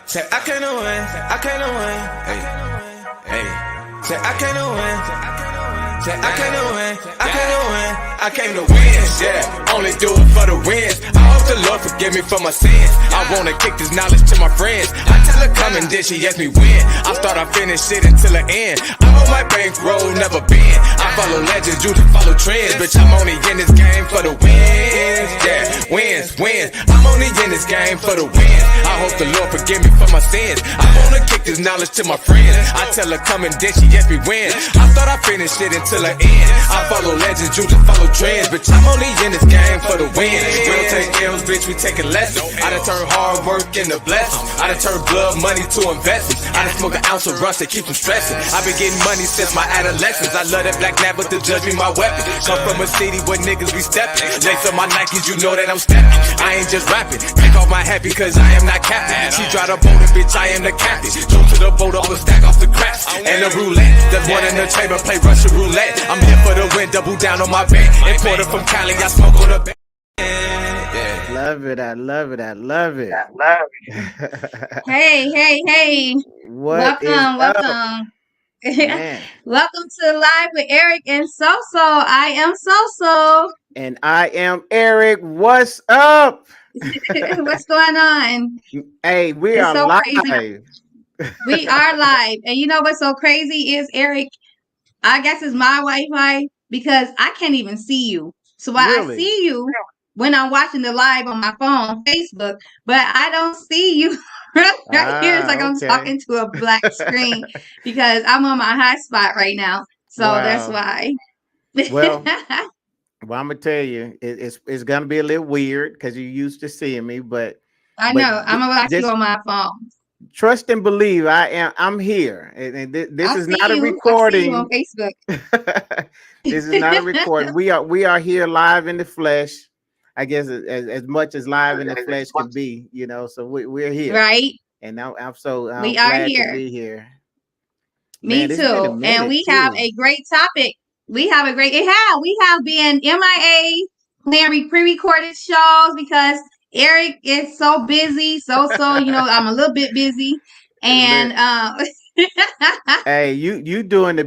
Say I can't win, I can't win. Hey, hey. Say I can't win. Say I can't win, I can't win. I came to win, yeah. Only do it for the wins. I hope the Lord forgive me for my sins. I wanna kick this knowledge to my friends. I tell her come and then she ask me when. I start, I finish shit until the end. I'm on my bankroll, never been. I follow legends, you just follow trends. Bitch, I'm only in this game for the wins, yeah. Wins, wins. I'm only in this game for the wins. I hope the Lord forgive me for my sins. I wanna kick this knowledge to my friends. I tell her come and then she ask me when. I thought I finished it until the end. I follow legends, you just follow trends. Bitch, I'm only in this game for the win. We don't take L's, bitch, we taking lessons. I done turned hard work into blessings. I done turned blood money to investments. I done smoke an ounce of rush to keep them stressing. I've been getting money since my adolescence. I love that black nap, but the judge me my weapon. Come from a city where niggas be stepping. Lace on my Nikes, you know that I'm stepping. I ain't just rapping. Take off my hat because I am not captain. She drive the boat and bitch, I am the captain. Go to the boat, all the stack off the craps. And the roulette, there's one in the chamber, play Russian roulette. I'm here for the win, double down on my bet. Importer from Cali, I smoke on the bed. Love it, I love it, I love it. Hey. What is Welcome. Man. Welcome to Live with Eric and SoSo. I am SoSo. And I am Eric. What's up? What's going on? Hey, we It's are so live. crazy. We are live. And you know what's so crazy is, Eric, I guess it's my Wi-Fi because I can't even see you. So I see you when I'm watching the live on my phone, Facebook, but I don't see you right here. It's like I'm talking to a black screen because I'm on my hotspot right now. So that's why. Well, I'm gonna tell you, it's gonna be a little weird because you're used to seeing me, but I know I'm gonna watch you on my phone. Trust and believe, I'm here, and this is not a I see recording. you on Facebook. This is not a recording. We are here live in the flesh. I guess as much as live in the flesh can be, you know. So we're here, right? And I'm so we glad are here. to be here. Me too. And we have a great topic. We have been MIA playing pre-recorded shows because Eric is so busy. So you know, I'm a little bit busy. And hey, you doing the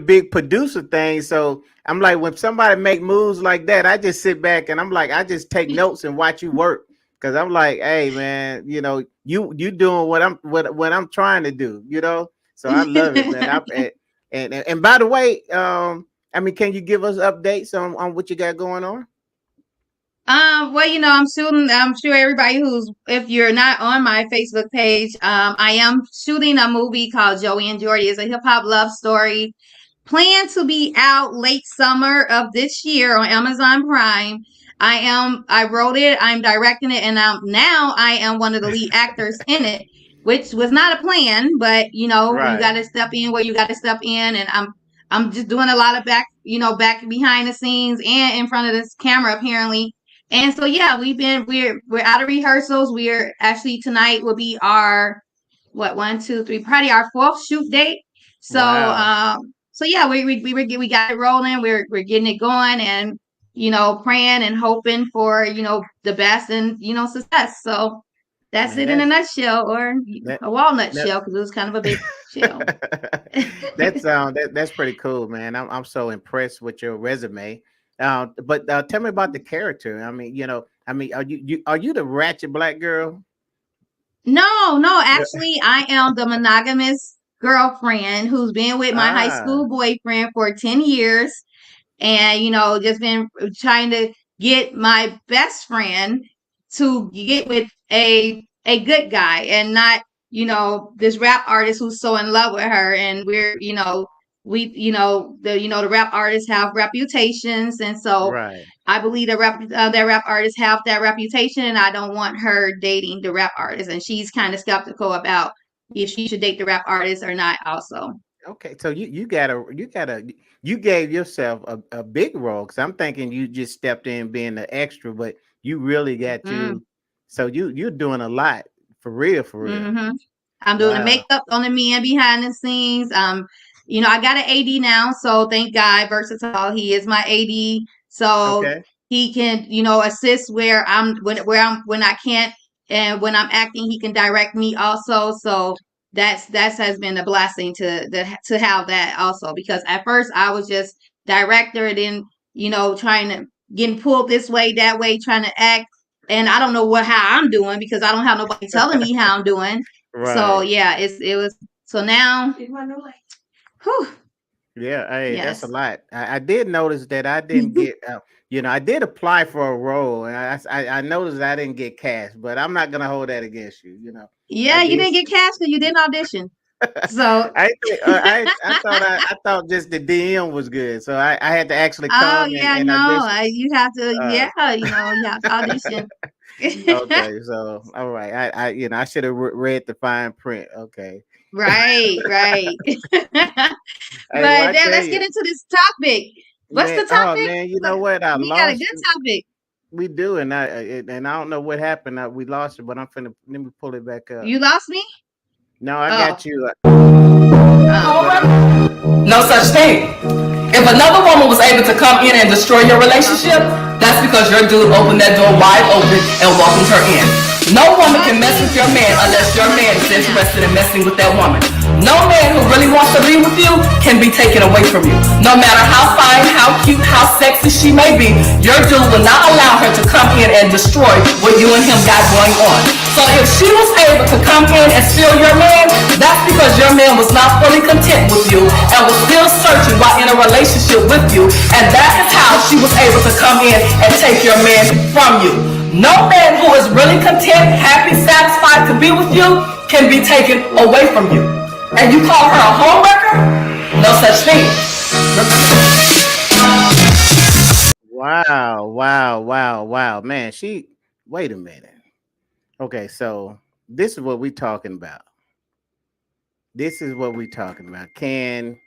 big producer thing. So I'm like, when somebody make moves like that, I just sit back and I'm like, I just take notes and watch you work. Cause I'm like, hey man, you know, you doing what I'm trying to do, you know. So I love it, man. And by the way, I mean, can you give us updates on what you got going on? Well, you know, I'm sure everybody if you're not on my Facebook page, I am shooting a movie called Joey and Jordy. It's a hip hop love story. Planned to be out late summer of this year on Amazon Prime. I wrote it, I'm directing it, and now I am one of the lead actors in it, which was not a plan, but you know, you gotta step in where you gotta step in, and I'm just doing a lot of back behind the scenes and in front of this camera apparently. And so yeah, we're out of rehearsals. We're actually tonight will be our probably our fourth shoot date. So so yeah, we got it rolling. We're getting it going, and you know, praying and hoping for, you know, the best and, you know, success. So that's it in a nutshell, or a walnut shell, because it was kind of a big shell. That's pretty cool, man. I'm so impressed with your resume. But tell me about the character. I mean, are you the ratchet black girl? No, actually, I am the monogamous girlfriend who's been with my high school boyfriend for 10 years. And, you know, just been trying to get my best friend to get with a good guy and not, you know, this rap artist who's so in love with her. And we're, you know, the rap artists have reputations. And so I believe that rap artists have that reputation, and I don't want her dating the rap artist. And she's kind of skeptical about if she should date the rap artist or not also. Okay, so you gave yourself a big role, because I'm thinking you just stepped in being the extra, but you really got to. So you're doing a lot for real. Mm-hmm. I'm doing the makeup on the men behind the scenes. You know, I got an AD now, so thank God, versatile. He is my AD, so he can, you know, assist when I can't and when I'm acting, he can direct me also. So that has been a blessing to have that also, because at first I was just director, and then trying to getting pulled this way, that way, trying to act, and I don't know how I'm doing because I don't have nobody telling me how I'm doing. So Right. yeah, it was so now. Whew, Yeah, hey, that's a yes. lot. I did notice that I didn't get, I did apply for a role, and I noticed I didn't get cast, but I'm not gonna hold that against you. I Yeah, you did. didn't get cast because you didn't audition. So, I thought just the DM was good, so I had to actually oh come yeah, and no, audition. you have to, Uh, yeah, you have to audition. okay, so all right, I should have read the fine print. Okay, Right, right. hey, well, But I then tell let's you, get into this topic. What's man. the Oh topic? man, you know what? I We got a lost. good topic. We do, and I don't know what happened. We lost it, but I'm finna let me pull it back up. You lost me? No, I got Oh, you. But oh. No such thing. If another woman was able to come in and destroy your relationship, that's because your dude opened that door wide open and welcomed her in. No woman can mess with your man unless your man is interested in messing with that woman. No man who really wants to be with you can be taken away from you. No matter how fine, how cute, how sexy she may be, your dude will not allow her to come in and destroy what you and him got going on. So if she was able to come in and steal your man, that's because your man was not fully content with you and was still searching while in a relationship with you. And that is how she was able to come in and take your man from you. No man who is really content, happy, satisfied to be with you can be taken away from you. And you call her a homewrecker? No such thing. wow, man. Wait a minute. Okay, so this is what we talking about. This is what we talking about. Can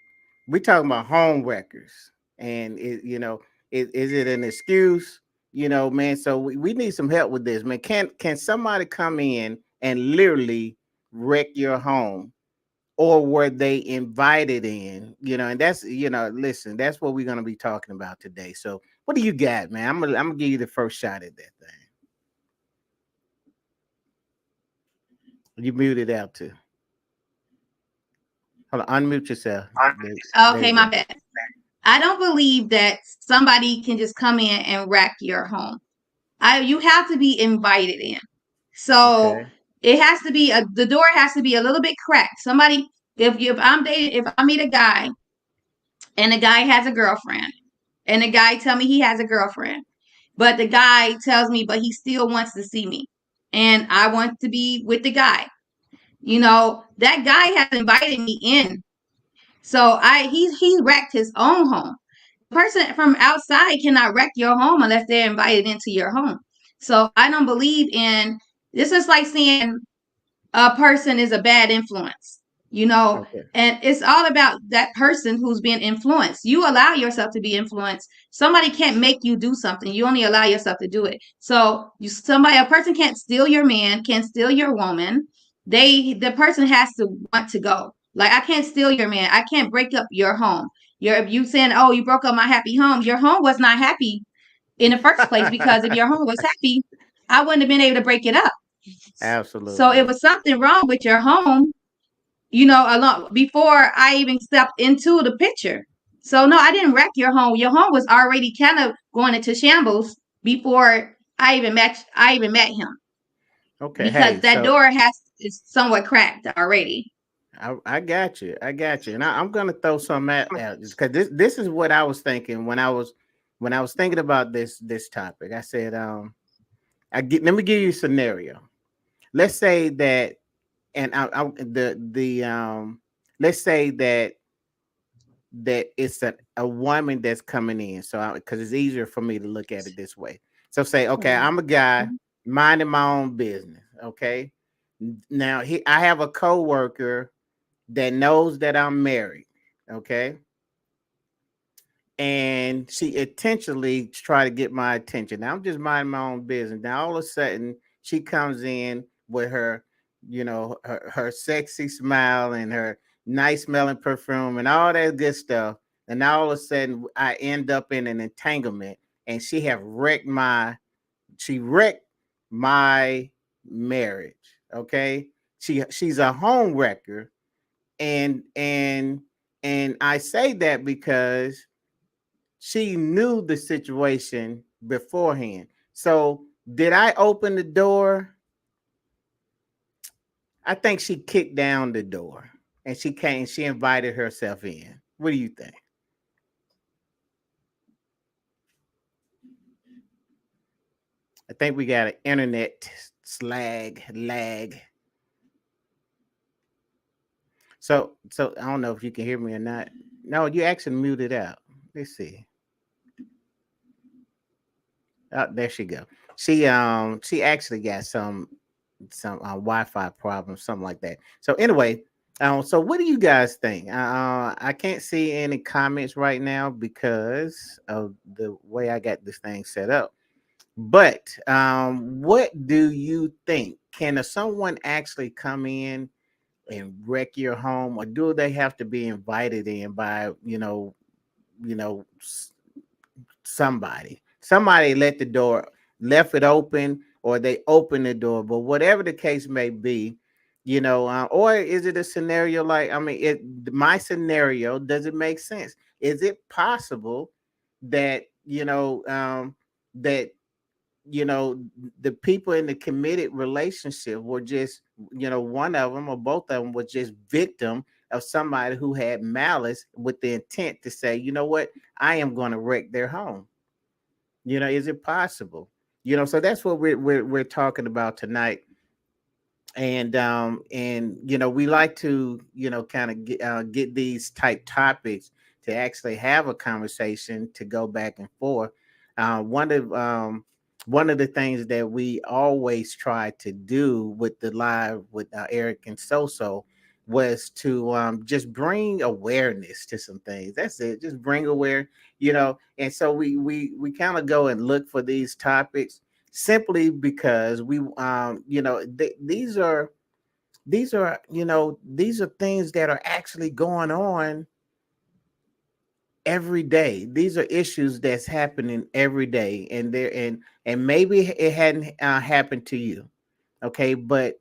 we talking about home wreckers? And is it an excuse? Man. So we need some help with this, man. Can somebody come in and literally wreck your home? Or were they invited in? And that's listen, that's what we're gonna be talking about today. So what do you got, man? I'm gonna give you the first shot at that thing. You muted out too. Hold on, unmute yourself. There Okay, you my go. bad. I don't believe that somebody can just come in and wreck your home. You have to be invited in. So Okay. it has to be the door has to be a little bit cracked. Somebody, if I'm dating, if I meet a guy and the guy has a girlfriend, and the guy tell me he has a girlfriend, but the guy tells me, but he still wants to see me, and I want to be with the guy. That guy has invited me in, so he wrecked his own home. Person from outside cannot wreck your home unless they're invited into your home. So I don't believe in this. Is like saying a person is a bad influence, Okay. and it's all about that person who's being influenced. You allow yourself to be influenced. Somebody can't make you do something. You only allow yourself to do it. So a person can't steal your man, can't steal your woman. The person has to want to go. Like, I can't steal your man. I can't break up your home. You saying, oh, you broke up my happy home. Your home was not happy in the first place, because if your home was happy, I wouldn't have been able to break it up. So Absolutely. it was something wrong with your home, a lot before I even stepped into the picture. So no, I didn't wreck your home. Your home was already kind of going into shambles before I even met him, Okay. because Hey, that so door is somewhat cracked already. I got you. I got you. And I'm gonna throw some out because this is what I was thinking when I was thinking about this topic. I said, let me give you a scenario. Let's say that, and let's say that it's a woman that's coming in. So because it's easier for me to look at it this way. So say, okay, I'm a guy minding my own business. Okay. Now I have a coworker that knows that I'm married. Okay. And she intentionally try to get my attention. Now I'm just minding my own business. Now all of a sudden she comes in with her sexy smile and her nice smelling perfume and all that good stuff. And now all of a sudden I end up in an entanglement, and she wrecked my marriage. Okay, she's a home wrecker, and I say that because she knew the situation beforehand. So did I open the door? I think she kicked down the door and she came, she invited herself in. What do you think? I think we got an internet lag. So I don't know if you can hear me or not. No, you actually muted out. Let's see. Oh, there she go. She actually got some Wi-Fi problems, something like that. So anyway, so what do you guys think? I can't see any comments right now because of the way I got this thing set up. But what do you think? Can someone actually come in and wreck your home, or do they have to be invited in by you know somebody let the door left it open, or they open the door, but whatever the case may be, or is it a scenario like, I mean, my scenario, does it make sense? Is it possible that that the people in the committed relationship were just, one of them or both of them was just victim of somebody who had malice with the intent to say, you know what, I am going to wreck their home? Is it possible? So that's what we're talking about tonight. And we like to kind of get these type topics to actually have a conversation, to go back and forth. One of the things that we always try to do with the live with Eric and SoSo was to just bring awareness to some things. That's it. Just bring aware, and so we kind of go and look for these topics simply because we these are things that are actually going on every day. These are issues that's happening every day, and maybe it hadn't happened to you, okay, but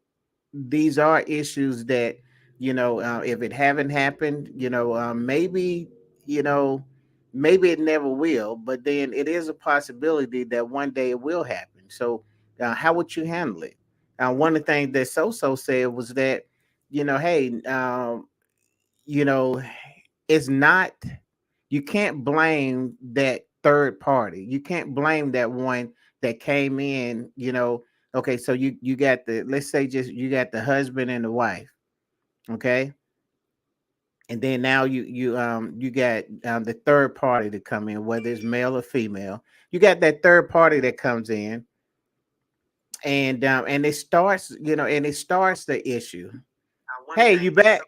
these are issues that if it haven't happened, you know maybe it never will, but then it is a possibility that one day it will happen. So how would you handle it? One of the things that SoSo said was that, hey, you know it's not, you can't blame that third party. You can't blame that one that came in, okay, so you got the, let's say, just you got the husband and the wife, okay, and then now you got the third party to come in, whether it's male or female. You got that third party that comes in, and it starts the issue. Hey, you back?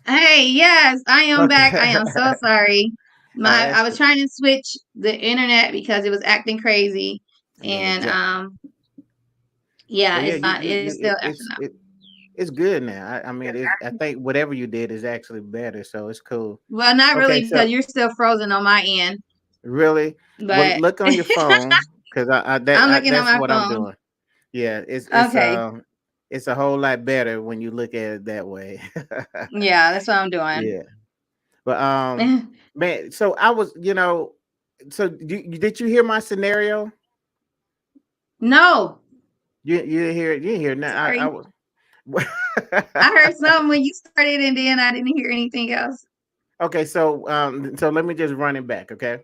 Hey, yes, I am back. I Okay. am so sorry. I That's was good. trying to switch the internet because it was acting crazy, Yeah, and exactly. yeah, Well, yeah, it's not. It's still acting up. it's good now. I mean, I think whatever you did is actually better, so it's cool. Well, not Okay, really because so you're still frozen on my end, really, well, but look on your phone, because I'm looking on that's my what I'm phone. doing. Yeah, Okay, it's a whole lot better when you look at it that way. yeah, that's what I'm doing. Yeah, but man, so I was, so did you hear my scenario? No, You didn't hear it. You didn't hear it. No, I sorry. was. I heard something when you started, and then I didn't hear anything else. Okay, so let me just run it back, okay?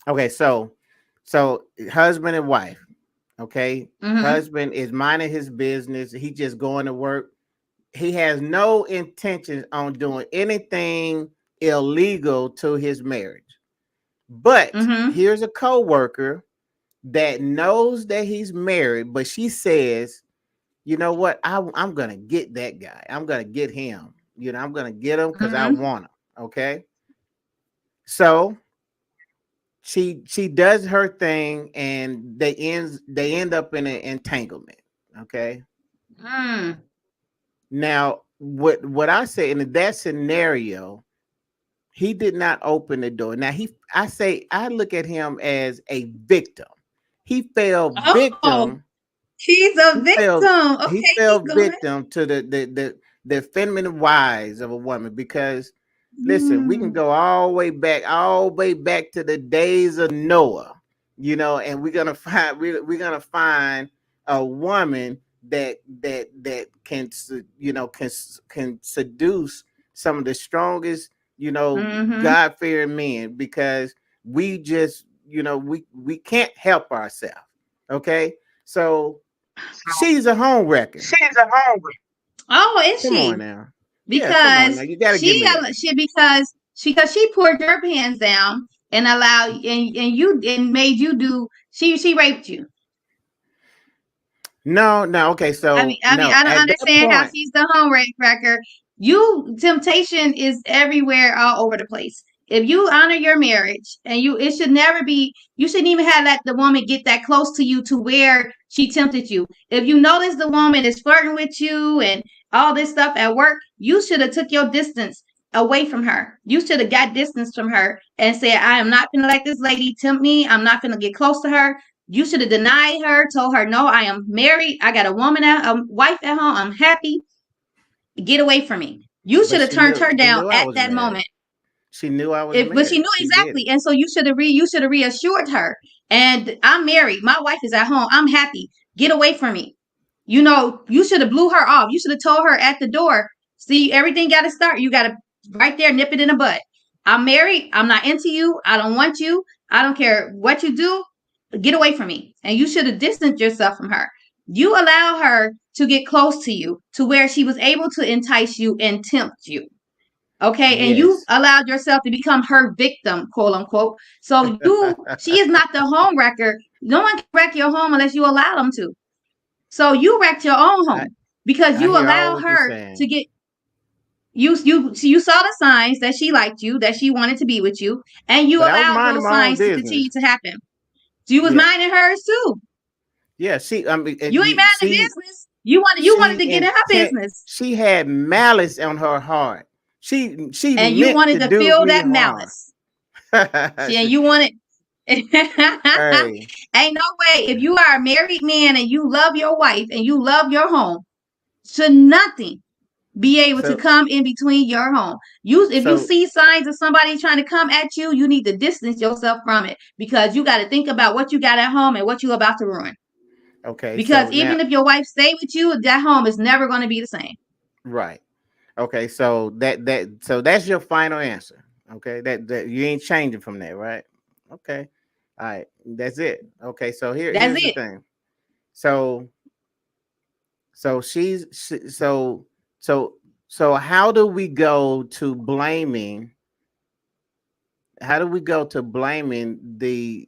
Okay, so husband and wife, okay? Mm-hmm. Husband is minding his business. He just going to work. He has no intention on doing anything illegal to his marriage. But Mm-hmm. here's a coworker that knows that he's married, but she says, you know what? I'm gonna get that guy. I'm gonna get him. I'm gonna get him because I Mm-hmm. want him. Okay. So she does her thing, and they end up in an entanglement. Okay. Mm. Now, what I say in that scenario, he did not open the door. Now I look at him as a victim. He fell Oh. victim. He's a He fell, victim. he Okay, fell keep going. victim to the feminine wise of a woman because listen, we can Mm, go all the way back to the days of Noah, you know, and we're gonna find a woman that can can seduce some of the strongest, you know, mm-hmm. God fearing men because we just, you know, we can't help ourselves. Okay, so she's a home wrecker. Oh, is Come on she? now. Yeah, come on now. Because You gotta give me that. she poured your pants down and allowed and you and made you do she raped you. No, no. Okay, so no. I don't At that understand how point, she's the home wrecker. You temptation is everywhere, all over the place. If you honor your marriage, and it should never be, you shouldn't even have let the woman get that close to you to where she tempted you. If you notice the woman is flirting with you and all this stuff at work, you should have took your distance away from her. You should have got distance from her and said, I am not gonna let this lady tempt me. I'm not gonna get close to her. You should have denied her, told her, no, I am married. I got a wife at home. I'm happy. Get away from me. You should but have turned her she down knew I at was that married. moment. She knew I was But she married. knew She did exactly. it. And so you should have reassured her. And I'm married. My wife is at home. I'm happy. Get away from me. You know, you should have blew her off. You should have told her at the door, see, everything got to start. You got to right there, nip it in the bud. I'm married. I'm not into you. I don't want you. I don't care what you do. Get away from me. And you should have distanced yourself from her. You allow her to get close to you to where she was able to entice you and tempt you. Okay. And you Yes. allowed yourself to become her victim, quote unquote. So she is not the home wrecker. No one can wreck your home unless you allow them to. So you wrecked your own I, home because I you hear all allow what you're her to saying. get you saw the signs that she liked you, that she wanted to be with you, and you But I was allowed minding those my own signs to continue business. to happen. You was Yeah. minding hers too. Yeah. She I mean You ain't mind the she business. You wanted to get in her business. she had malice on her heart. She And you meant to wanted to do feel me that harm. malice. See, and you wanted ain't Hey. no way. If you are a married man and you love your wife and you love your home, should nothing be able to So come in between your home. If you so see signs of somebody trying to come at you, you need to distance yourself from it because you got to think about what you got at home and what you're about to ruin. okay, Because so even now if your wife stay with you, that home is never going to be the same. right. Okay, so that's your final answer. Okay, that you ain't changing from that, right? Okay, all right, that's it. Okay, so That's here's the it. thing. So so she's she, so so how do we go to blaming? How do we go to blaming the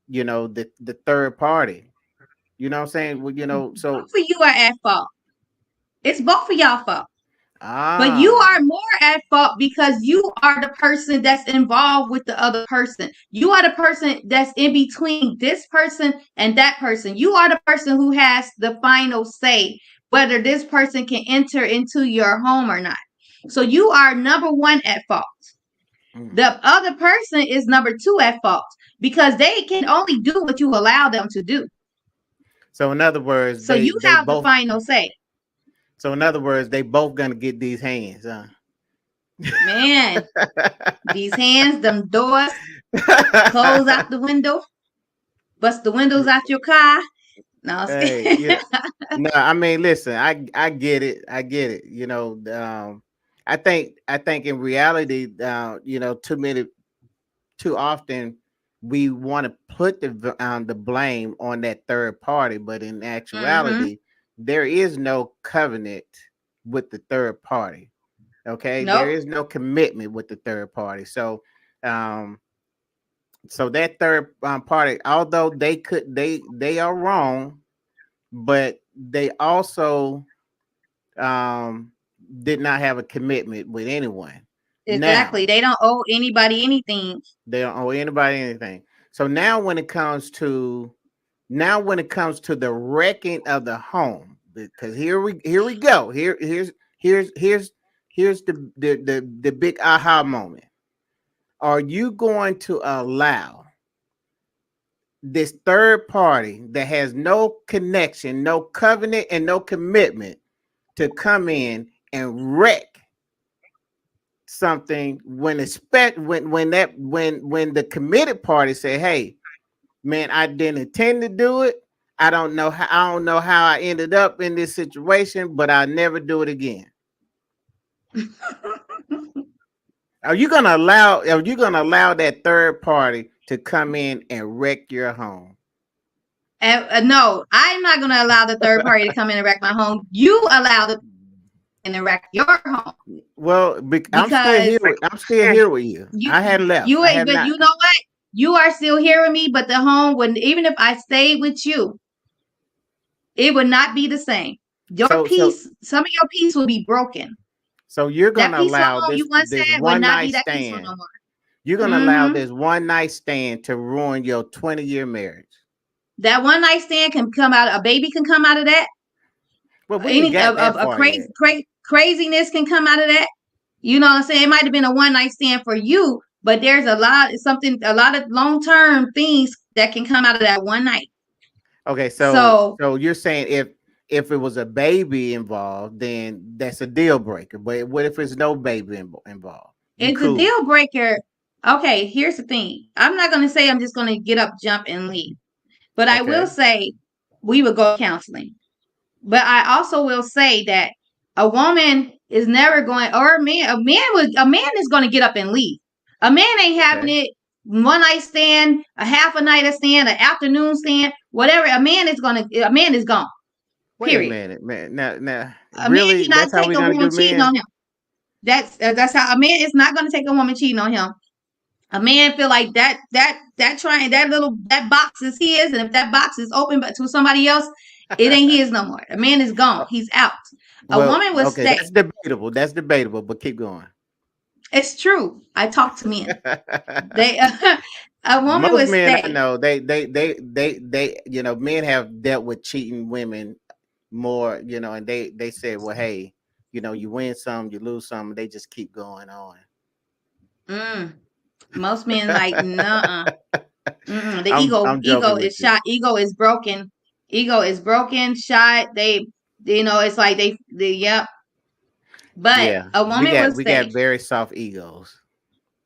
you know the third party? You know what I'm saying? Well, you know, Both so of you are at fault. It's both of y'all fault. But you ah, are more at fault because you are the person that's involved with the other person. You are the person that's in between this person and that person. You are the person who has the final say whether this person can enter into your home or not. So you are number one at fault. mm. The other person is number two at fault because they can only do what you allow them to do. So in other words, So you they have the both. final say. So in other words, they both gonna get these hands, huh? Man, these hands, them doors, close out the window, bust the windows out your car. No, Hey, you know, no, I mean, listen, I get it, I get it. You know, I think in reality, you know, too often we want to put the blame on that third party, but in mm-hmm. actuality, there is no covenant with the third party. Okay, there Nope. is no commitment with the third party. Um, so that third party, although they are wrong, but they also um did not have a commitment with anyone. Now Exactly. They don't owe anybody anything. they don't owe anybody anything. So now when it comes to the wrecking of the home, because here we go. Here's the big aha moment. Are you going to allow this third party that has no connection, no covenant, and no commitment to come in and wreck something when the committed party say, hey, man, I didn't intend to do it. I don't know how I ended up in this situation, but I'll never do it again. Are you gonna allow that third party to come in and wreck your home? No, I'm not going to allow the third party to come in and wreck my home. You allow the and wreck your home. Well, I'm still here with you. I hadn't left. You know what? You are still here with me, but the home wouldn't. Even if I stayed with you, it would not be the same. Some of your peace will be broken. So you're gonna allow this one night stand. No, you're gonna allow this one night stand to ruin your 20-year marriage. That one night stand can come out. A baby can come out of that. Well, craziness can come out of that. You know what I'm saying? It might have been a one night stand for you, but there's a lot of long-term things that can come out of that one night. Okay, so you're saying if it was a baby involved, then that's a deal breaker. But what if there's no baby involved? It's a deal breaker. Okay, here's the thing. I'm not going to say I'm just going to get up, jump, and leave. But I will say we would go counseling. But I also will say that a woman is never going, or a man is going to get up and leave. A man ain't having it one night stand, a half a night stand, an afternoon stand, whatever. A man is gone. Wait period. A minute, man. Now, really, that's how we gonna do cheating on him. That's how a man is not going to take a woman cheating on him. A man feel like that box is his, and if that box is open but to somebody else, it ain't his no more. A man is gone. He's out. A woman would stay. That's debatable, but keep going. It's true. I talk to men. A woman would stay. No, they men have dealt with cheating women more, and they said, well, hey, you win some, you lose some, and they just keep going on. Most men like, nuh-uh. The ego is shot. Ego is broken. Ego is broken, shot. It's like yep. But a woman we got very soft egos.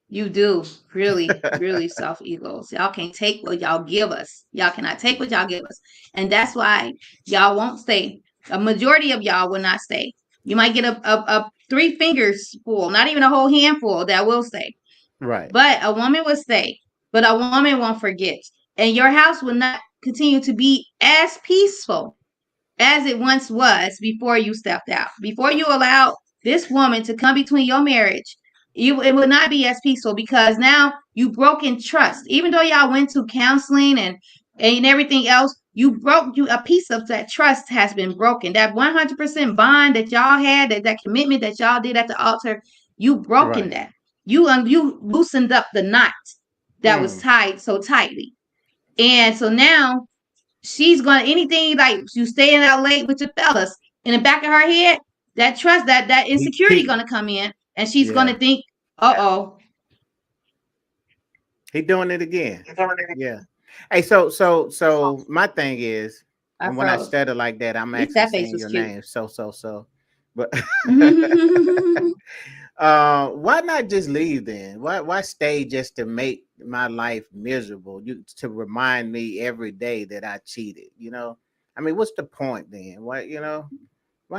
You do. Really, really soft egos. Y'all can't take what y'all give us. Y'all cannot take what y'all give us. And that's why y'all won't stay. A majority of y'all will not stay. You might get a 3 fingers full, not even a whole handful that will stay. Right. But a woman will stay. But a woman won't forget. And your house will not continue to be as peaceful as it once was before you stepped out. Before you allowed this woman to come between your marriage, it would not be as peaceful because now you broken trust. Even though y'all went to counseling and everything else, a piece of that trust has been broken. That 100% bond that y'all had, that commitment that y'all did at the altar, you broken that. You loosened up the knot that was tied so tightly. And so now she's going to, anything like you staying out late with your fellas, in the back of her head, that trust, that insecurity going to come in, and she's going to think, uh-oh. He doing it again. Yeah. Hey, so my thing is, and when I stutter like that, I'm actually saying your name. So. But why not just leave then? Why stay just to make my life miserable? To remind me every day that I cheated. I mean, what's the point then? Why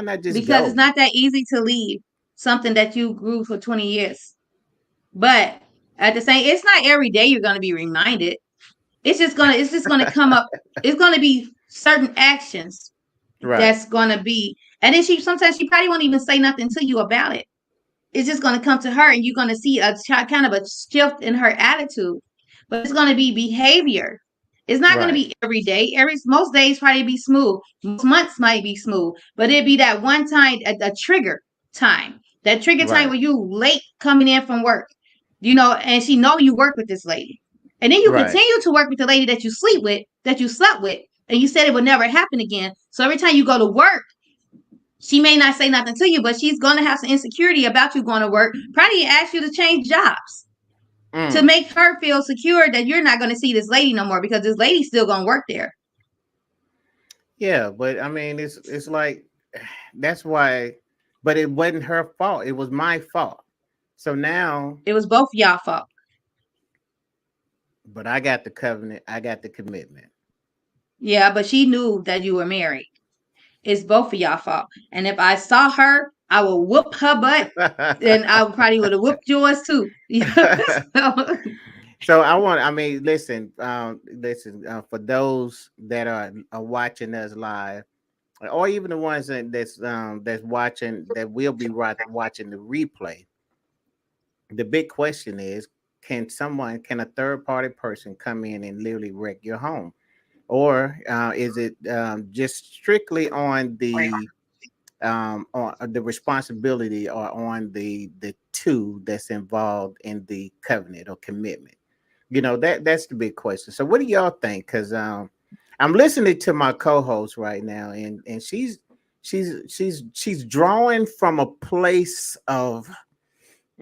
not just because it's not that easy to leave something that you grew for 20 years. But at the same, it's not every day you're going to be reminded. It's just gonna come up. It's gonna be certain actions that's gonna be, and then sometimes she probably won't even say nothing to you about it. It's just gonna come to her, and you're gonna see a kind of a shift in her attitude. But it's gonna be behavior. It's not gonna be every day. Most days probably be smooth. Most months might be smooth, but it'd be that one time, a trigger time. That trigger time where you late coming in from work, and she know you work with this lady. And then you continue to work with the lady that you slept with, and you said it would never happen again. So every time you go to work, she may not say nothing to you, but she's going to have some insecurity about you going to work. Probably ask you to change jobs. to make her feel secure that you're not going to see this lady no more, because this lady's still going to work there. Yeah, but I mean, it's like that's why. But it wasn't her fault. It was my fault. So now it was both y'all fault. But I got the covenant. I got the commitment. Yeah, but she knew that you were married. It's both of y'all fault. And if I saw her, I would whoop her butt, and I probably would have whooped yours too. So I mean, listen, for those that are watching us live, or even the ones that's watching, that will be watching the replay. The big question is, can a third party person come in and literally wreck your home? Or is it just strictly on the responsibility, or on the two that's involved in the covenant or commitment? That's the big question. So what do y'all think? Because I'm listening to my co-host right now, and she's drawing from a place of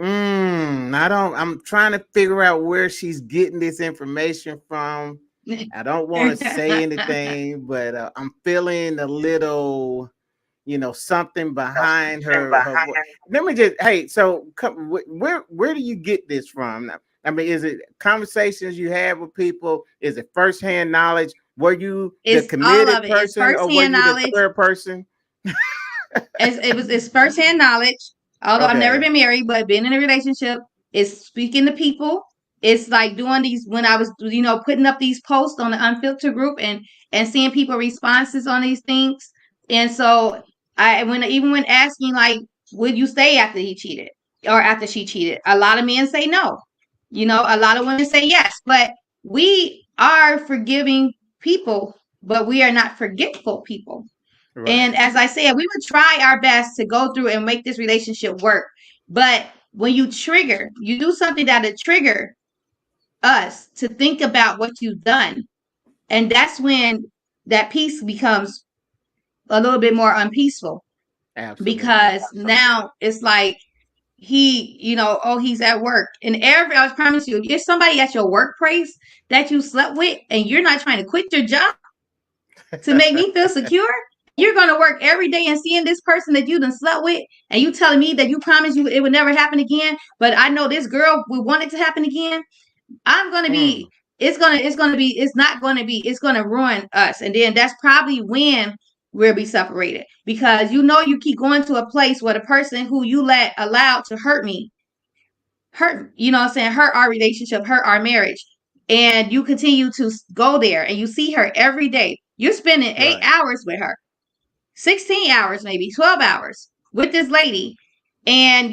I'm trying to figure out where she's getting this information from. I don't want to say anything, but I'm feeling a little, something behind her. Let me just, hey, so where do you get this from? I mean, is it conversations you have with people? Is it firsthand knowledge? Were you the committed person, or were you the third person? It's firsthand knowledge. Although I've never been married, but being in a relationship is speaking to people. It's like doing these, when I was, putting up these posts on the Unfiltered group and seeing people responses on these things. And so when asking, like, would you stay after he cheated or after she cheated? A lot of men say no. A lot of women say yes. But we are forgiving people, but we are not forgetful people. Right. And as I said, we would try our best to go through and make this relationship work. But when you do something that'll trigger us to think about what you've done. And that's when that peace becomes a little bit more unpeaceful. Absolutely. Because now it's like he's at work. And I promise you, if somebody at your workplace that you slept with and you're not trying to quit your job to make me feel secure, you're going to work every day and seeing this person that you done slept with, and you telling me that you promised you it would never happen again, but I know this girl would want it to happen again. I'm going to be, it's going to ruin us. And then that's probably when we'll be separated, because you keep going to a place where the person who you allowed to hurt our relationship, hurt our marriage, and you continue to go there and you see her every day. You're spending 8 hours with her. 16 hours, maybe 12 hours with this lady, and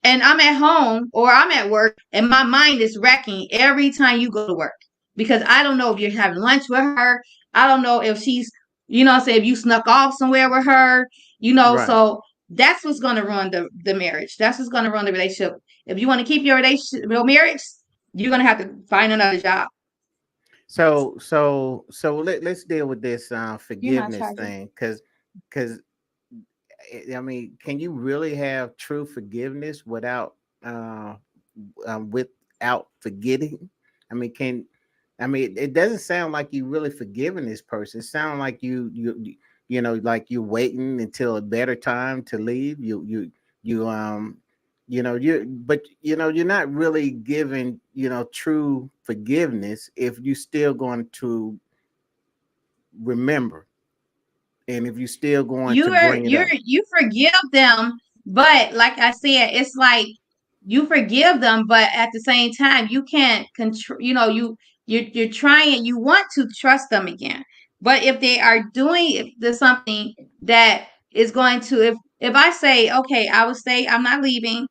I'm at home or I'm at work, and my mind is racking every time you go to work, because I don't know if you're having lunch with her. I don't know if she's, if you snuck off somewhere with her, so that's what's going to ruin the marriage. That's what's going to ruin the relationship. If you want to keep your marriage, you're going to have to find another job. So let's deal with this forgiveness thing, because I mean, can you really have true forgiveness without forgetting? I mean, it doesn't sound like you really forgiving this person. It sounds like like you're waiting until a better time to leave. You're not really giving, true forgiveness if you're still going to remember, and if you're still going to bring it up. You forgive them, but like I said, it's like you forgive them, but at the same time, you can't control. You're trying. You want to trust them again, but if they are doing something that is going to, if I say, okay, I will stay, I'm not leaving.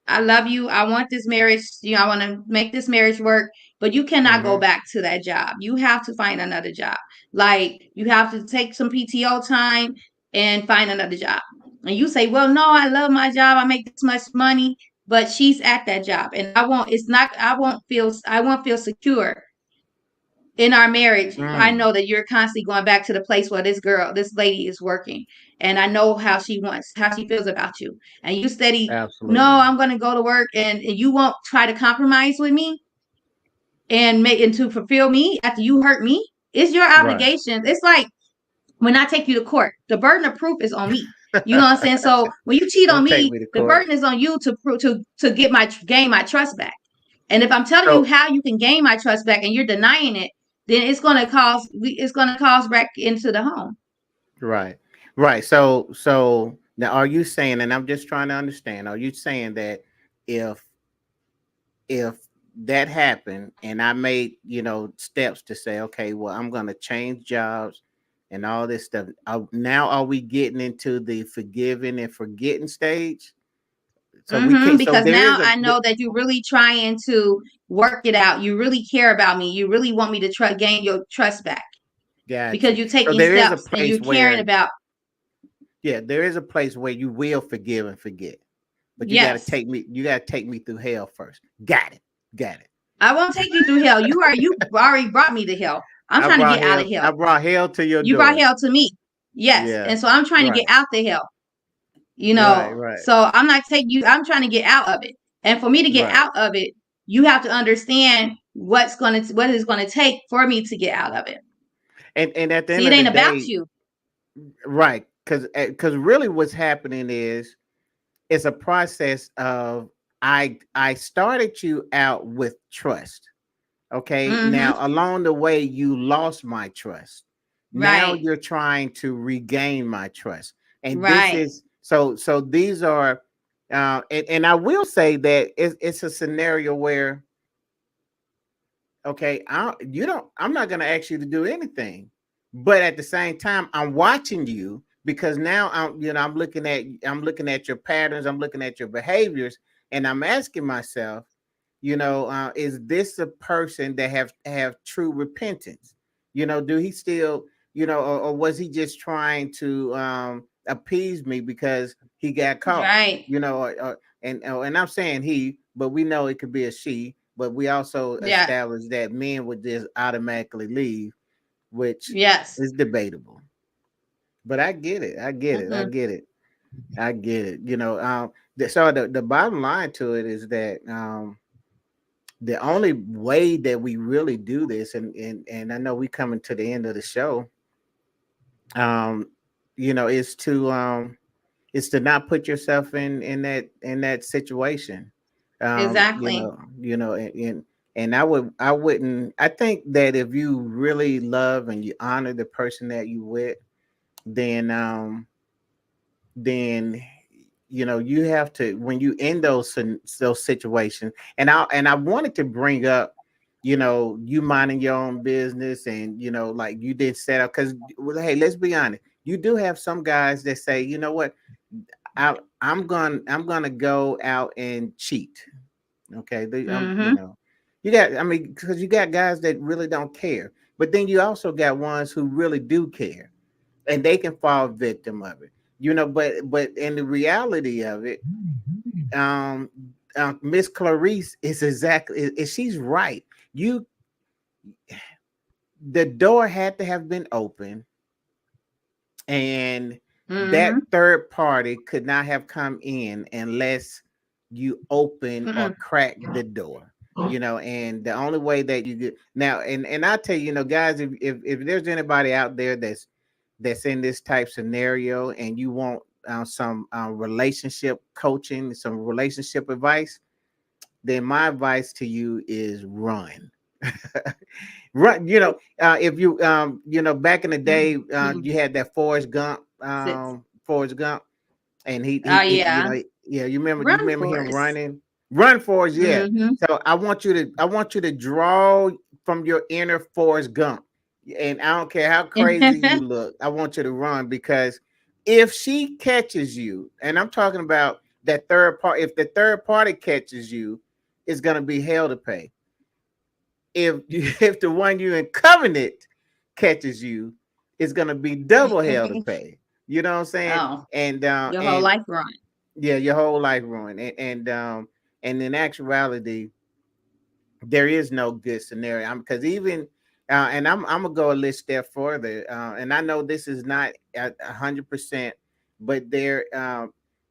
I love you. I want this marriage. I want to make this marriage work, but you cannot go back to that job. You have to find another job. Like, you have to take some PTO time and find another job. And you say, well, no, I love my job. I make this much money, but she's at that job, and I won't feel secure in our marriage, I know that you're constantly going back to the place where this lady is working, and I know how she feels about you, and you steady, no, Absolutely. I'm going to go to work, and you won't try to compromise with me and to fulfill me after you hurt me. It's your Right. obligation. It's like when I take you to court, the burden of proof is on me. You know what I'm saying? So when you cheat on Don't take me, me to the court. burden is on you to gain my trust back. And if I'm telling you So how you can gain my trust back and you're denying it, then it's gonna cause back into the home. right. Right. So now are you saying, and I'm just trying to understand, are you saying that if if that happened and I made, steps to say, okay, well, I'm gonna change jobs and all this stuff. Now are we getting into the forgiving and forgetting stage? So we can't, so Because there now is a I know that you're really trying to work it out. You really care about me. You really want me to gain your trust back because gotcha. you're So taking there is a steps and place you're caring where, about. yeah, there is a place where you will forgive and forget. But Yes, you gotta take me through hell first. Got it. Got it. I won't take you through hell. You already brought me to hell. I'm trying to get out of I hell. brought hell to your You brought door. hell to me. Yes. Yeah. And so I'm trying to get Right. out the hell, Right. Right. So I'm not taking you, I'm trying to get out of it. And for me to get Right. out of it, you have to understand what it's gonna take for me to get out of it. And at the See, end it of the ain't about day, you. right? Because really, what's happening is it's a process of I started you out with trust. Okay. Mm-hmm. Now along the way, you lost my trust. Now Right. you're trying to regain my trust. And this Right. is so these are and I will say that it's a scenario where okay, I'm not gonna ask you to do anything. But at the same time, I'm watching you because now I'm looking at your patterns, I'm looking at your behaviors, and I'm asking myself, is this a person that have true repentance? Do he still, or was he just trying to appease me because he got caught? Right. And I'm saying he, but we know it could be a she. But we also Yeah. established that men would just automatically leave, which Yes. is debatable. But I get it. I get it. I Mm-hmm. get it. I get it. So the bottom line to it is that the only way that we really do this, and I know we coming to the end of the show, um, is to not put yourself in that situation. Exactly. And I think that if you really love and you honor the person that you with, then then you have to, when you in those situations, and I wanted to bring up, you minding your own business, and like you did set up, because hey, let's be honest, you do have some guys that say, you know what, I'm gonna go out and cheat. Okay, Mm-hmm. you got, I mean, because you got guys that really don't care, but then you also got ones who really do care, and they can fall victim of it. But in the reality of it, um, Miss Clarice is exactly, she's right. The door had to have been open, and that Mm-hmm. third party could not have come in unless you open or Mm-mm. crack the door. And the only way that you get now, and I tell you, guys, if there's anybody out there that's in this type scenario, and you want some relationship coaching, some relationship advice, then my advice to you is run. Run. If you back in the day, Mm-hmm. you had that Six. Forrest Gump, and Oh he yeah. yeah, you Run remember for him us. running, run Forrest, yeah. Mm-hmm. So I want you to draw from your inner Forrest Gump, and I don't care how crazy you look, I want you to run, because if she catches you, and I'm talking about that third part, if the third party catches you, it's gonna be hell to pay. If the one you in covenant catches you, it's gonna be double hell to pay. You know what I'm saying? Oh, your whole And life run. yeah, your whole life ruined. And in actuality, there is no good scenario. Because even And I'm gonna go a little step further. And I know this is not at 100%, but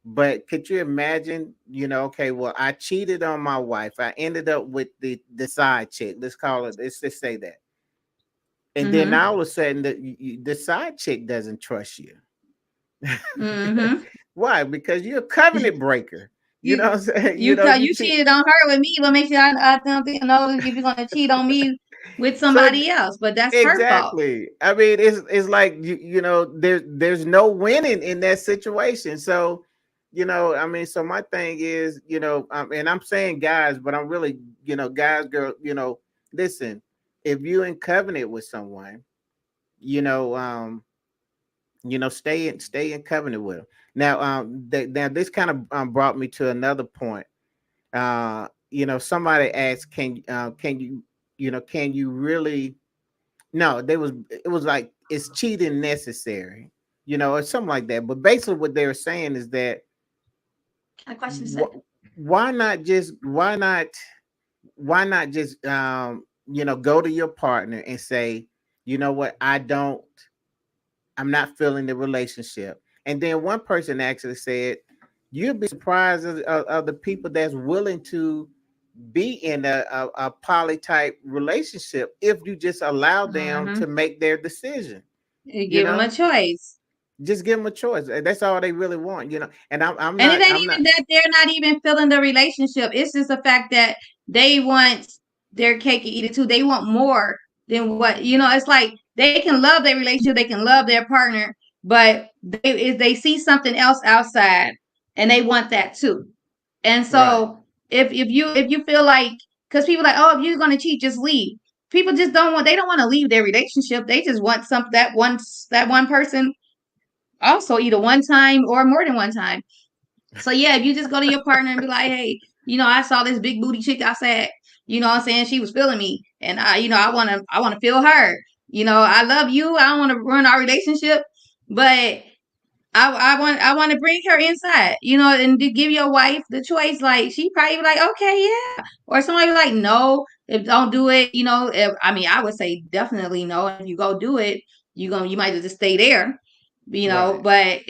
but could you imagine? Okay, well, I cheated on my wife. I ended up with the side chick. Let's call it. Let's just say that. And then Mm-hmm. all of a sudden, the side chick doesn't trust you. Mm-hmm. Why? Because you're a covenant breaker. You know You what I'm saying? You you cheat. cheated on her with me. What makes you I don't think know if you're gonna cheat on me with So somebody else, but that's her fault. exactly. I mean, it's like there's no winning in that situation. So, I mean, so my thing is, and I'm saying guys, but I'm really, guys, girl, listen, if you in covenant with someone, you know, um, stay in covenant with them. Now, now this kind of brought me to another point. Somebody asked, can you, can you really? No, it was like, is cheating necessary? Or something like that. But basically, what they were saying is that What kind of question is that? why not just go to your partner and say, you know what, I'm not feeling the relationship. And then one person actually said, you'd be surprised of the people that's willing to be in a poly type relationship if you just allow them Mm-hmm. to make their decision. You You give them a know, choice. just give them a choice. That's all they really want. And And it ain't I'm not. even that they're not even feeling the relationship. It's just the fact that they want their cake and eat it too. They want more than what it's like they can love their relationship, they can love their partner, but if they see something else outside and they want that too. And Right. so if you feel like because people are like, oh, if you're gonna cheat, just leave. People just don't want to leave their relationship. They just want that one person also either one time or more than one time. So yeah, if you just go to your partner and be like, hey, I saw this big booty chick outside, what I'm saying, she was feeling me. And I wanna feel her. I love you. I don't want to ruin our relationship, but I want to bring her inside, and to give your wife the choice. Like she probably be like, okay, yeah. Or somebody be like, no, if don't do it, if I mean I would say definitely no. If you go do it, you might just stay there, Right. but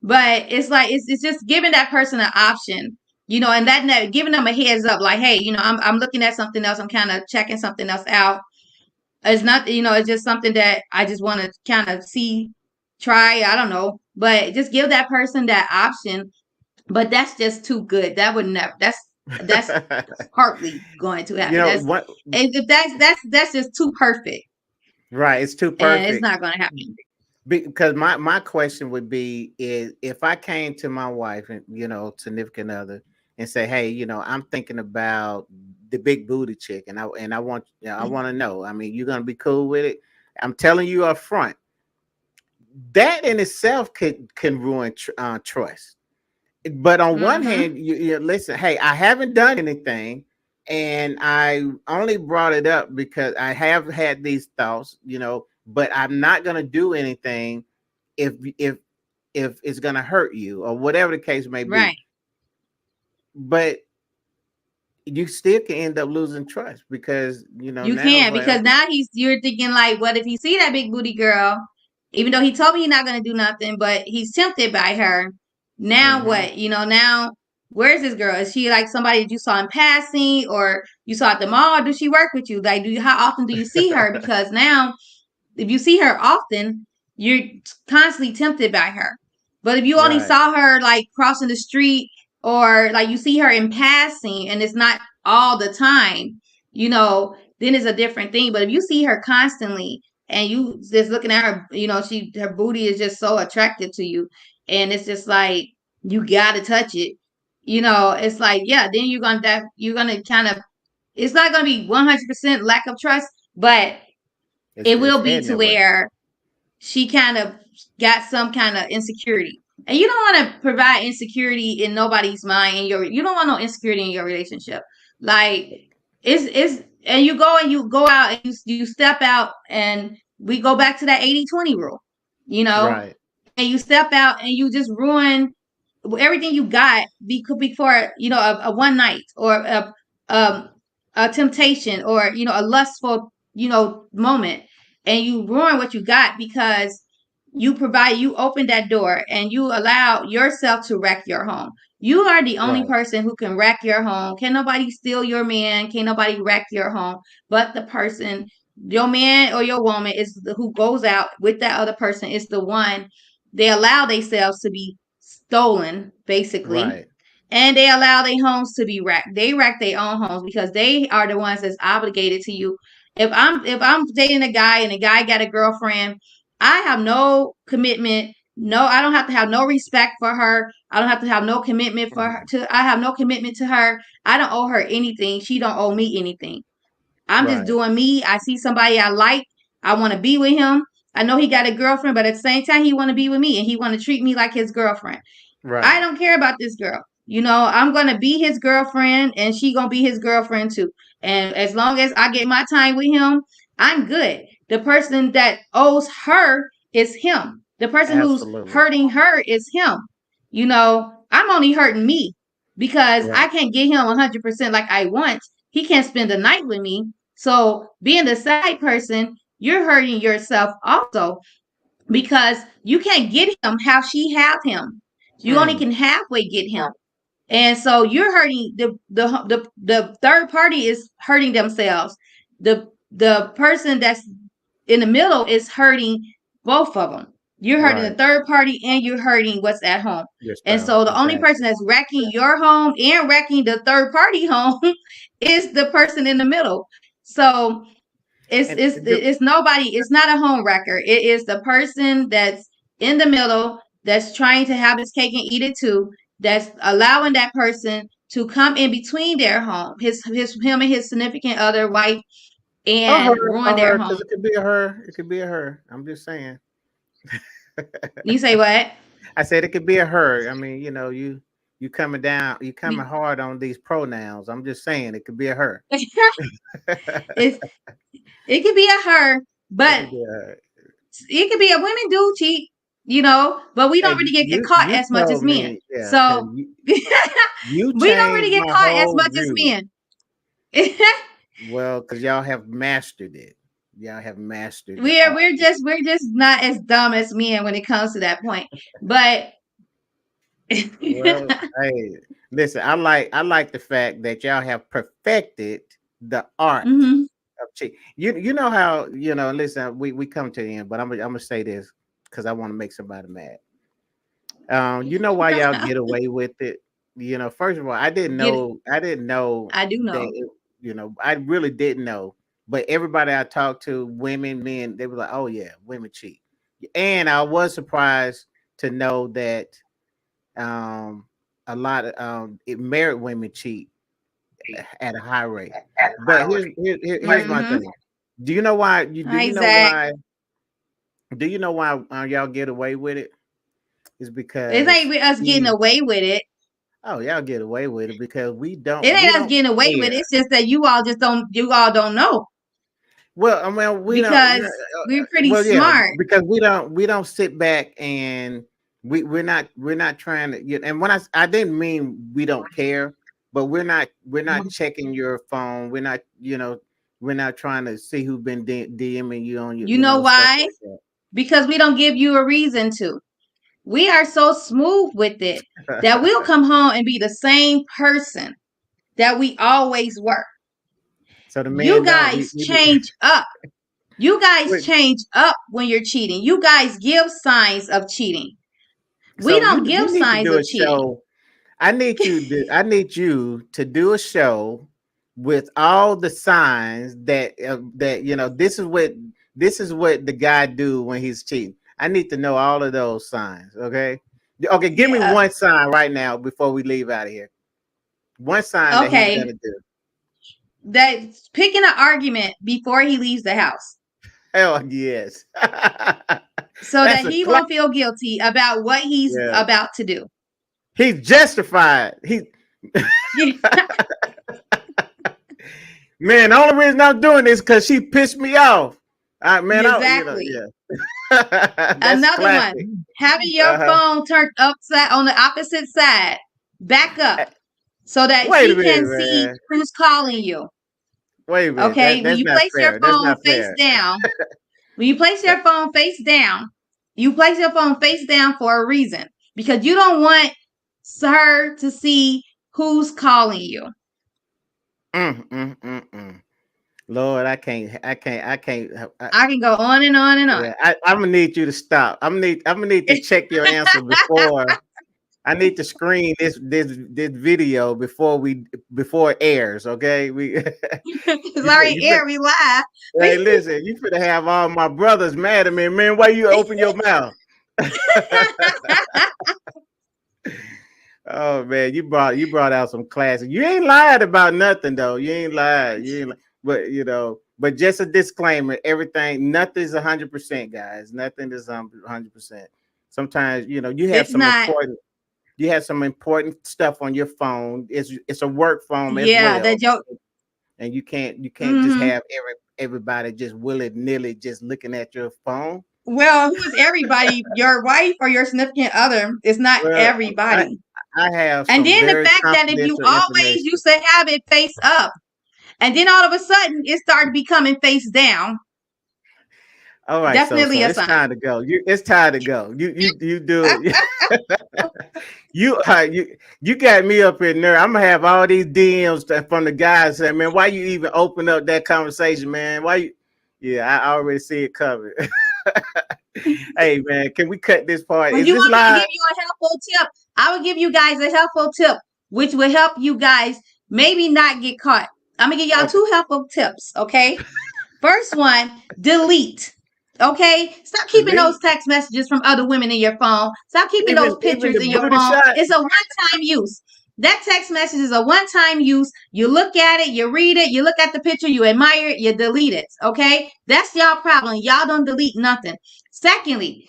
but it's like it's just giving that person an option, and that giving them a heads up, like, hey, I'm looking at something else. I'm kind of checking something else out. It's not, it's just something that I just want to kind of see, try. I don't know, but just give that person that option. But that's just too good. That would never. That's hardly going to happen. That's What? if that's just too perfect, Right. It's too and it's perfect. not going to happen. Because my question would be is, if I came to my wife and significant other and say, hey, I'm thinking about the big booty chick, and I want I want to know, I mean, you're gonna be cool with it? I'm telling you up front, that in itself can ruin trust. But on one Mm-hmm. hand, you listen, hey, I haven't done anything, and I only brought it up because I have had these thoughts, but I'm not gonna do anything if if if it's gonna hurt you or whatever the case may be. Right. But you still can end up losing trust because You now it's can't like, because okay, now you're thinking like, what if he see that big booty girl, even though he told me he's not gonna do nothing, but he's tempted by her. Now mm-hmm, what? Now where's this girl? Is she like somebody that you saw in passing or you saw at the mall? Or does she work with you? Like, how often do you see her? Because now if you see her often, you're constantly tempted by her. But if you only right, saw her like crossing the street or like you see her in passing and it's not all the time, then it's a different thing. But if you see her constantly and you just looking at her, her booty is just so attractive to you, and it's just like you gotta touch it. It's like, yeah, then you're gonna kind of, it's not gonna be 100% lack of trust, but it it's will be heading to that way. where she kind of got some kind of insecurity. And you don't want to provide insecurity in nobody's mind, and you don't want no insecurity in your relationship. Like and you go out and you step out, and we go back to that 80-20 rule, Right. and you step out and you just ruin everything you got before, a one night or a temptation or, a lustful moment, and you ruin what you got because you open that door and you allow yourself to wreck your home. You are the only Right. person who can wreck your home. Can nobody steal your man? Can nobody wreck your home? But the person, your man or your woman, who goes out with that other person is the one they allow themselves to be stolen, basically. Right. And they allow their homes to be wrecked. They wreck their own homes because they are the ones that's obligated to you. If I'm dating a guy and a guy got a girlfriend, I have no commitment. No, I don't have to have no respect for her. I don't have to have no commitment for her. I have no commitment to her. I don't owe her anything. She don't owe me anything. I'm just Right. doing me. I see somebody I like. I want to be with him. I know he got a girlfriend, but at the same time, he want to be with me and he want to treat me like his girlfriend. I Right. don't care about this girl. I'm gonna be his girlfriend, and she gonna be his girlfriend too. And as long as I get my time with him, I'm good. The person that owes her is him. The person who's Absolutely. hurting her is him. I'm only hurting me because I Right. can't get him 100% like I want. He can't spend the night with me. So being the side person, you're hurting yourself also because you can't get him how she have him. You only Mm. can halfway get him. And so you're hurting the third party is hurting themselves. The person that's in the middle is hurting both of them. You're hurting the Right. third party and you're hurting what's at home. Your And spouse. so the only person Exactly. that's wrecking your home and wrecking the third party home is the person in the middle. So it's And it's it's nobody. It's not a home wrecker. It is the person that's in the middle that's trying to have his cake and eat it too. That's allowing that person to come in between their home, him and his significant other wife, and ruin a their her, home. because it could be a her. It could be a her. I'm just saying. You say what? I said it could be a her. I mean, you coming down, you coming hard on these pronouns. I'm just saying it could be a her. it's it could be a her, It but could be a her. it could be a women do cheat, but we don't Hey, really get you caught you as much as told men. me, yeah, because So you we don't really changed get my caught as whole much as view. men. Well, because y'all have mastered it. Y'all have mastered the we're art. we're just not as dumb as men when it comes to that point. But Well, hey, listen, I like the fact that y'all have perfected the art hmm of cheat. You know how, listen, we come to the end, but I'm gonna say this because I want to make somebody mad. You know why y'all get away with it? First of all, get it. I didn't know I do that know. I really didn't know. But everybody I talked to, women, men, they were like, "Oh yeah, women cheat." And I was surprised to know that um a lot of married women cheat at a high rate. But here's my hmm thing. Do you know why? Do Hi, you know Zach. why? Do you know why y'all get away with it? It's It ain't because with us getting we away with it. oh y'all get away with it because It we ain't us don't getting away with it. care. It's just that you all don't know Well, I mean, we don't. because we're pretty Well, yeah, smart. because we don't sit back and we're not trying to. And when I didn't mean we don't care, but we're not checking your phone. We're not trying to see who's been DMing you on your You know stuff why? like Because we don't give you a reason to. We are so smooth with it that we'll that. come home and be the same person that we always were. So the You men don't. guys change up. You guys Wait, change up when you're cheating. You guys give signs of cheating. We so don't we give need to signs do of a cheating. show. I need you to do a show with all the signs that this is what the guy do when he's cheating. I need to know all of those signs. Okay, give me Yeah. one sign right now before we leave out of here. One sign that he's Okay. gonna do. That's picking an argument before he leaves the house Hell yes. so That's that a he class. won't feel guilty about what he's Yeah, about to do. he's justified. Man, the only reason I'm doing this because she pissed me off. Man, Exactly. yeah. That's Another classic. one, having your Uh-huh. phone turned upside on the opposite side, back up so that Wait a she minute, can see man. who's calling you. Wait a minute. Okay, when That's you not place your fair. That's phone not face fair. down, when you place your phone face down, you place your phone face down for a reason because you don't want her to see who's calling you. Lord, I can't. I can go on and on and on. Yeah, I'm gonna need you to stop. I'm gonna need to check your answer before. I need to screen this video before it airs. Okay, It's you, already you, aired. We live. hey, listen, you finna have all my brothers mad at me, man. Why you open your mouth? Oh man, you brought out some classic. You ain't lied about nothing though. You ain't lied. But but just a disclaimer: nothing's 100%, guys. Nothing is 100%. Sometimes you have It's not. you have some important stuff on your phone. It's a work phone as Yeah, well, that joke. and you can't just have everybody just willy-nilly just looking at your phone. Well, who is everybody? Your wife or your significant other is not Well, everybody. I have And some then the very fact that if you confidential always information. used to have it face up, and then all of a sudden it started becoming face down. All right, Definitely so a it's sign. time to go. It's time to go. You do it. You got me up in there. I'm gonna have all these DMs from the guys saying, "Man, why you even open up that conversation, man? Why you?" Yeah, I already see it covered. Hey, man, can we cut this part? When Is you this want me to live? give you a helpful tip, I will give you guys a helpful tip, which will help you guys maybe not get caught. I'm gonna give y'all Okay. 2 helpful tips. Okay. First one, delete. Okay, stop keeping those Delete. text messages from other women in your phone. Stop keeping Even those pictures the in your booty phone. shot. It's a one-time use. That text message is a one-time use. You look at it, you read it, you look at the picture, you admire it, you delete it. Okay, that's y'all problem. Y'all don't delete nothing. Secondly,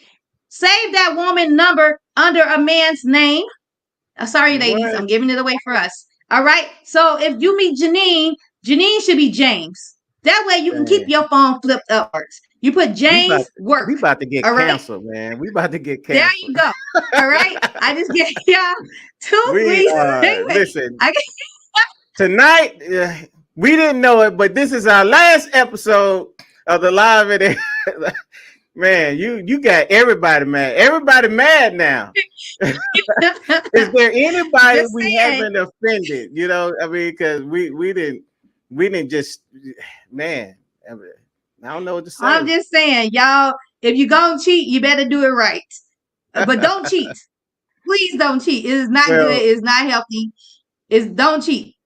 save that woman number under a man's name. Sorry, ladies, What? I'm giving it away for us. All right. So if you meet Janine, Janine should be James. That way you can keep Dang. your phone flipped upwards. You put James We work. about to get All right. canceled, man. We about to get There canceled. you go. All right. I just gave y'all 2 We reasons. listen. Tonight, we didn't know it, but this is our last episode of the live video. Man, you got everybody mad. Everybody mad now. Is there anybody Just we saying. haven't offended? I mean, because we didn't just, man. I don't know what to say. I'm just saying, y'all, if you're going to cheat, you better do it right. But don't cheat. Please don't cheat. It is not Well, good. It's not healthy. Don't cheat.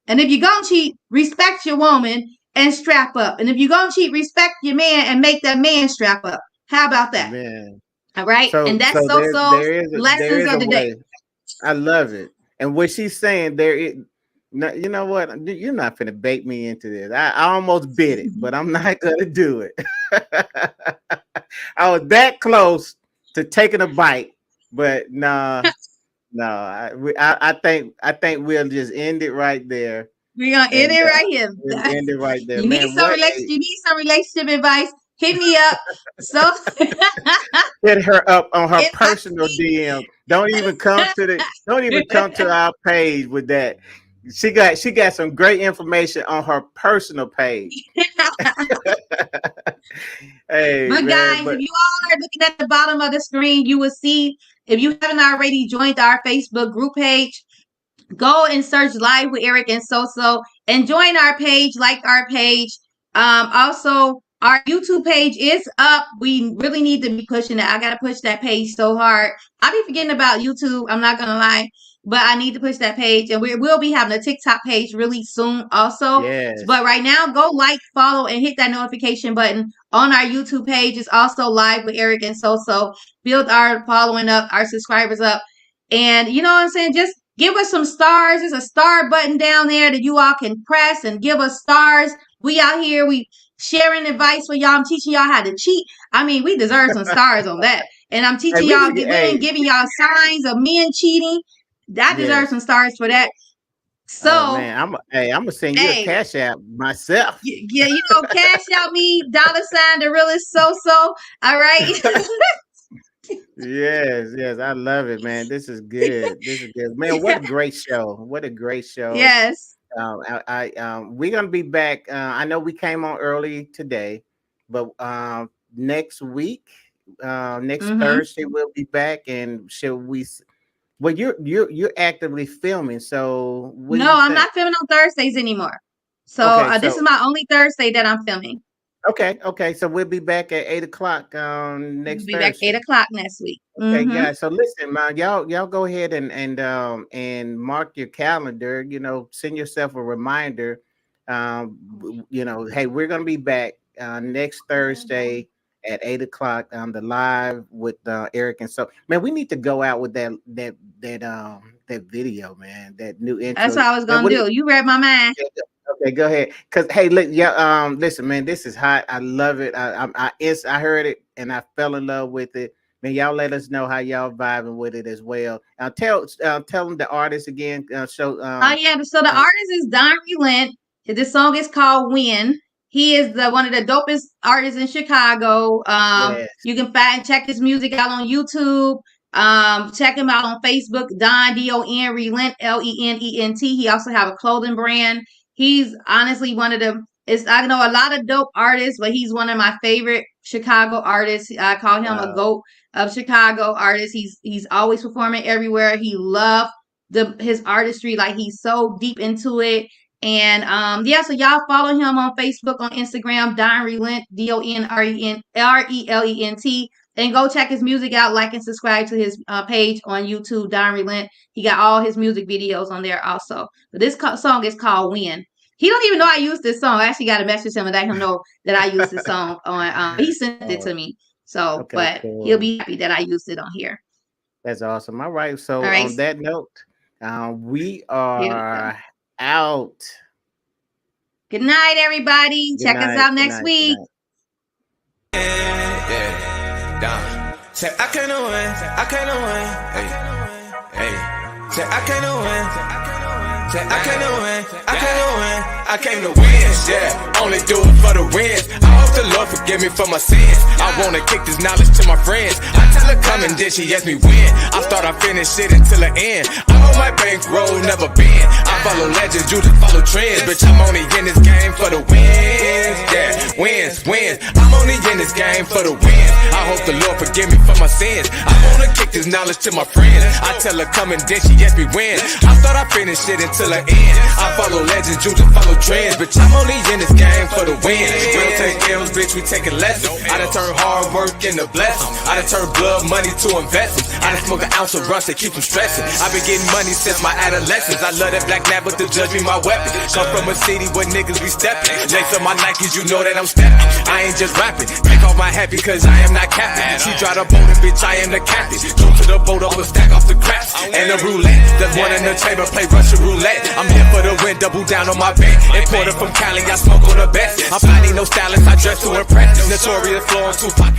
And if you're going to cheat, respect your woman and strap up. And if you're going to cheat, respect your man and make that man strap up. How about that? man. All right. So And that's there SoSo's there lessons is of a the day. way. I love it. And what she's saying there is, you know what? You're not gonna bait me into this. I almost bit it, but I'm not gonna do it. I was that close to taking a bite, but nah. I think we'll just end it right there. We're gonna end And it right here. we'll end it right there, You need man. you need some relationship advice. Hit me up. So Hit her up on her inbox personal me. DM. Don't even come to our page with that. She got some great information on her personal page. Hey, But man, guys, if you all are looking at the bottom of the screen, you will see, if you haven't already joined our Facebook group page, go and search Live with Eric and SoSo and join our page, like our page. Also, our YouTube page is up. We really need to be pushing it. I got to push that page so hard. I'll be forgetting about YouTube. I'm not going to lie, but I need to push that page. And we will be having a TikTok page really soon also. yes. But right now, go like, follow, and hit that notification button on our YouTube page. It's also Live with Eric and SoSo. Build our following up, our subscribers up. And you know what I'm saying? Just give us some stars. There's a star button down there that you all can press and give us stars. We out here, we sharing advice for y'all. I'm teaching y'all how to cheat. I mean, we deserve some stars on that. And I'm teaching y'all, giving y'all signs of men cheating. I deserve some stars for that. So, oh, man, I'm gonna send you a cash app myself. Yeah, cash out me, $ the realest SoSo. All right. Yes, I love it, man. This is good. Man. What a great show! What a great show! Yes. We're gonna be back. I know we came on early today, but next week, next Thursday, we'll be back. And shall we? Well, you're actively filming, so what do No, you I'm think? not filming on Thursdays anymore. So Okay, this is my only Thursday that I'm filming. Okay. So we'll be back at 8 o'clock We'll next be back Thursday. 8 o'clock next week. Okay, guys. So listen, man, y'all go ahead and mark your calendar. You know, send yourself a reminder. Hey, we're gonna be back next Thursday at 8 o'clock on the live with Eric. And so, man, we need to go out with that video, man. That new intro. That's what I was gonna do. You read my mind. Okay, go ahead. Cause hey, listen, man, this is hot. I love it. I heard it and I fell in love with it. Man, y'all let us know how y'all vibing with it as well. Tell them the artist again. So the artist is Don Relent. This song is called Win. He is one of the dopest artists in Chicago. Yes. You can check his music out on YouTube. Check him out on Facebook, Don Don Relent Lent. He also have a clothing brand. He's honestly one of the. I know a lot of dope artists, but he's one of my favorite Chicago artists. I call him a GOAT of Chicago artists. He's always performing everywhere. He loved his artistry, like he's so deep into it. And so y'all follow him on Facebook, on Instagram, Don Relent, DonRelent, and go check his music out, like and subscribe to his page on YouTube, Don Relent. He got all his music videos on there also. But this song is called Win. He don't even know I used this song. I actually got to message him and let him know that I used this song on. He sent it to me. So, cool. He'll be happy that I used it on here. That's awesome. All right. So on that note, we are out. Good night, everybody. Check us out next week. Say I can't win. Hey. Say I can't win. Say I can't win. I came to win, yeah. Only do it for the wins. I hope the Lord forgive me for my sins. I wanna kick this knowledge to my friends. I tell her come and then she ask me when. I thought I finished shit until the end. I'm on my bankroll, never been. I follow legends, you just follow trends. Bitch, I'm only in this game for the wins. Yeah, wins. I'm only in this game for the wins. I hope the Lord forgive me for my sins. I wanna kick this knowledge to my friends. I tell her come and then she ask me when. I thought I finished shit until the end. I follow legends, you just follow trends. Bitch, I'm only in this game for the win. We don't take L's, bitch, we taking lessons. I done turn hard work into blessings. I done turn blood money to investments. I done smoke an ounce of rush to keep them stressing. I've been getting money since my adolescence. I love that black nap, but to judge me my weapon. Come from a city where niggas be stepping. Lace up my Nikes, you know that I'm stepping. I ain't just rapping. Take off my hat because I am not captain. She drive the boat and bitch, I am the captain. Go to the boat up and stack off the craps. And the roulette. There's one in the chamber, play Russian roulette. I'm here for the win, double down on my bet. Imported from Cali, I smoke on the best. I'm finding no stylist, I dress to impress. Notorious flow on Tupac.